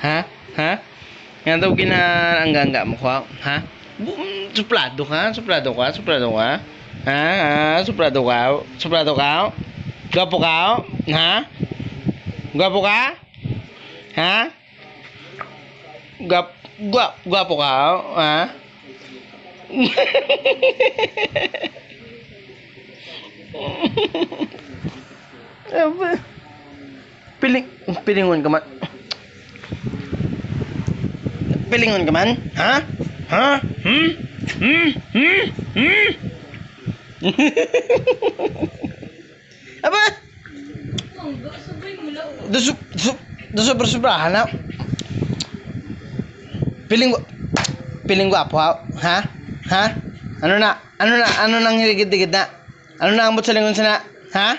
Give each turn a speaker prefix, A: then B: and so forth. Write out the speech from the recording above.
A: Ha? Ha? Nga daw ginaangga-angga mo ko, ha? Suplado ka? Suplado ka? Suplado ka? Ha? Ha? Suplado ka? Suplado ka? Gwapo ka? Ha? Gwapo ka? Ha? Gwapo ka? Ha? Pilingon ka man. Pilingon ka man? Ha? Ha? Hmm? Hmm? Hmm? Hmm? Aba? Sobra-sobrahan na. Piling gwapo ha? Ha? Ano na? Ano nang higit-higit na? Ano na ang bot sa lingon sana? Ha?